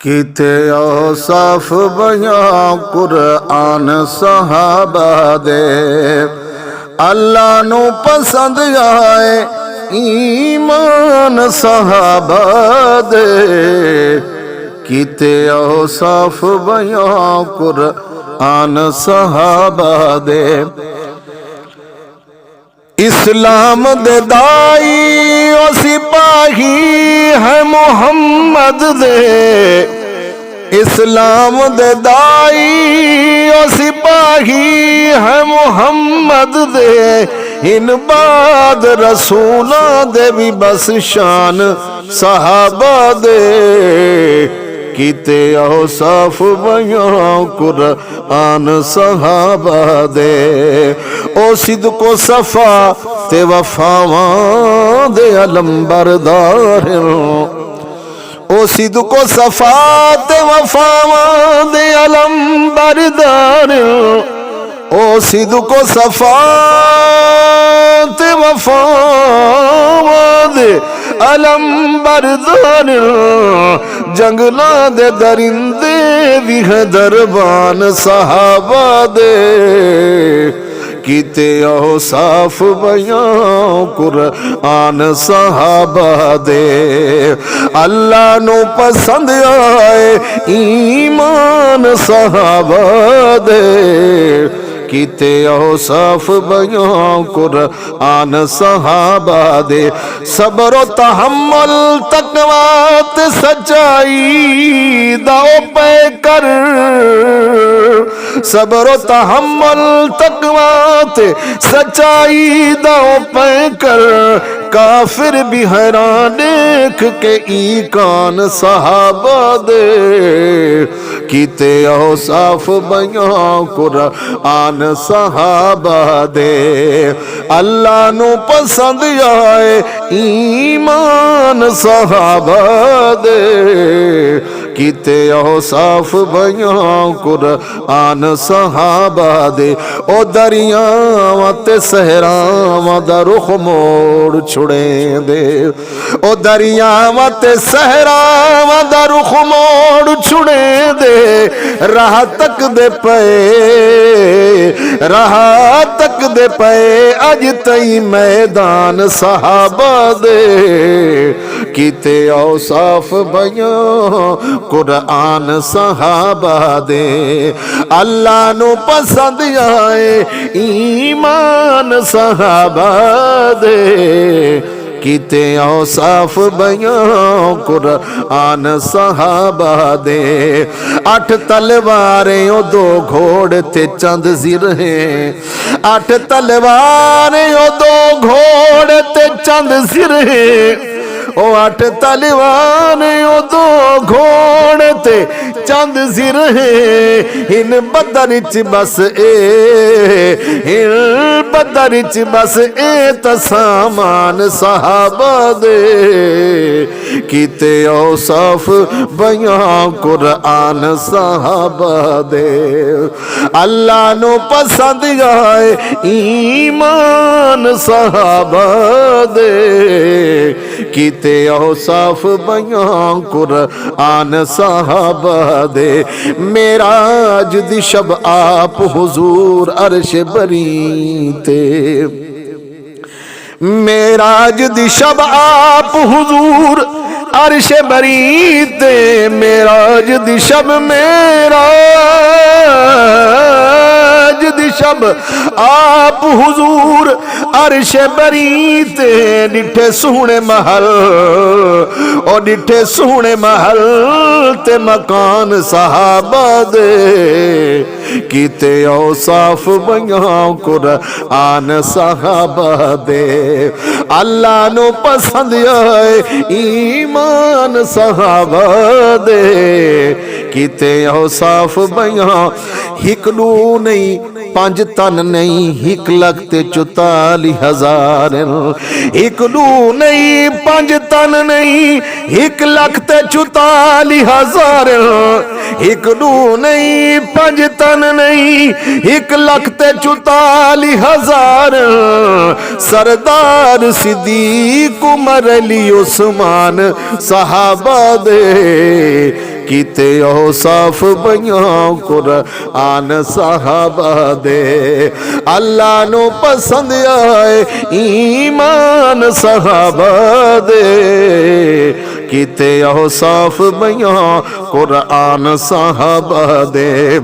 کیتے اوصاف بیان قرآن صحابہ دے، اللہ نو پسند آئے ایمان صحابہ دے، کیتے اوصاف بیان قرآن صحابہ دے۔ اسلام دے دائی و سپاہی ہے محمد دے، اسلام دے دائی و سپاہی ہے محمد دے، ان بعد رسولہ دے بھی بس شان صحابہ دے، کیتے اوصاف بیان قرآن صحابہ دے۔ او صدق و صفا تے وفاواں دے علم بردار، او صدق و صفا تے وفاواں دے علم بردار، او صدق و صفا تے وفاواں دے علم بردار، جنگلاں دے درندے بھی ہے دربان صحابہ دے، کیتے اوصاف بیان قرآن صحابہ دے، اللہ نو پسند آئے ایمان صحابہ دے، کیتے اوصاف بیان قرآن صحابہ دے۔ صبر و تحمل تقویٰ تے سچائی دا پے کر، صبر و تحمل تقویٰ تے سچائی دا پے کر، کافر بھی حیران دیکھ کے ایقان صحابہ دے، کیتے اوصاف بیان قرآن صحابہ دے، اللہ نو پسند آئے ایمان صحابہ دے، کیتے اوصاف بیان قرآن صحابہ دے۔ او دریاواں تے صحراواں دا رخ موڑ چھڑے دے، او دریاواں تے صحراواں دا رخ موڑ چھڑے دے، راہ تک دے پے، راہ تک دے پے اج تئی میدان صحابہ دے، کیتے اوصاف بیان قرآن صحابہ دے، اللہ نو پسند آئے ایمان صحابہ دے، کیتے اوصاف بیان قرآن صحابہ دے۔ 8 تلواریں او 2 گھوڑ تے چند زر ہیں، 8 تلواریں او 2 گھوڑ تے چند زر ہیں، او 8 تلواریں او 2 گھوڑ تے چند زر ہیں، ان بدر چ بس ان بدر چ بس سامان صحابہ دے، کیتے اوصاف بیان قرآن صحابہ دے، اللہ نو پسند آئے ایمان صحابہ دے، کیتے اوصاف بیان قرآن صحابہ دے۔ معراج دی شب آپ حضور عرش بری تے، معراج دی شب آپ حضور عرش بری تے، معراج دی شب معراج دی شب آپ حضور عرش بری تے، ڈٹھے سونے محل او ڈٹھے سونے محل تے مکان صحابہ دے، کیتے اوصاف بیان قرآن صحابہ دے، اللہ نو پسند آئے ایمان صحابہ دے، کیتے اوصاف بیان۔ ہک نو نہیں 5 تن نہیں 1,44,000، ہک نو نہیں 5 تن نہیں 1,44,000، ہک نو نہیں 5 تن نہیں 1,44,000، سردار صدیق عمر علی عثمان صحابہ دے، کیتے اوصاف بیاں قرآن صحابہ دے اللہ نو پسند آئے ایمان صحابہ دے کیتے اوصاف بیاں قرآن صحابہ دے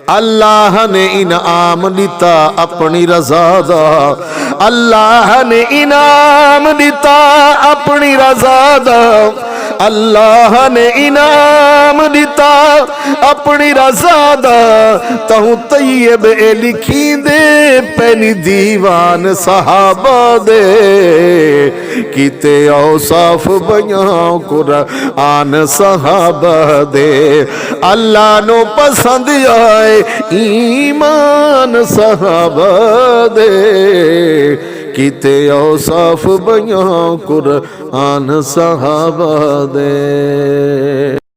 اللہ نے انعام دیتا اپنی رضا دا اللہ نے انعام دیتا اپنی رضا دا اللہ نے انعام دیتا اپنی رضا دا تہوں طیب اے لکھی دے پہلی دیوان صحابہ دے کیتے اوصاف بیاں قرآن صحابہ دے اللہ نو پسند آئے ایمان صحابہ دے کیتے اوصاف بیاں قرآن صحابہ دے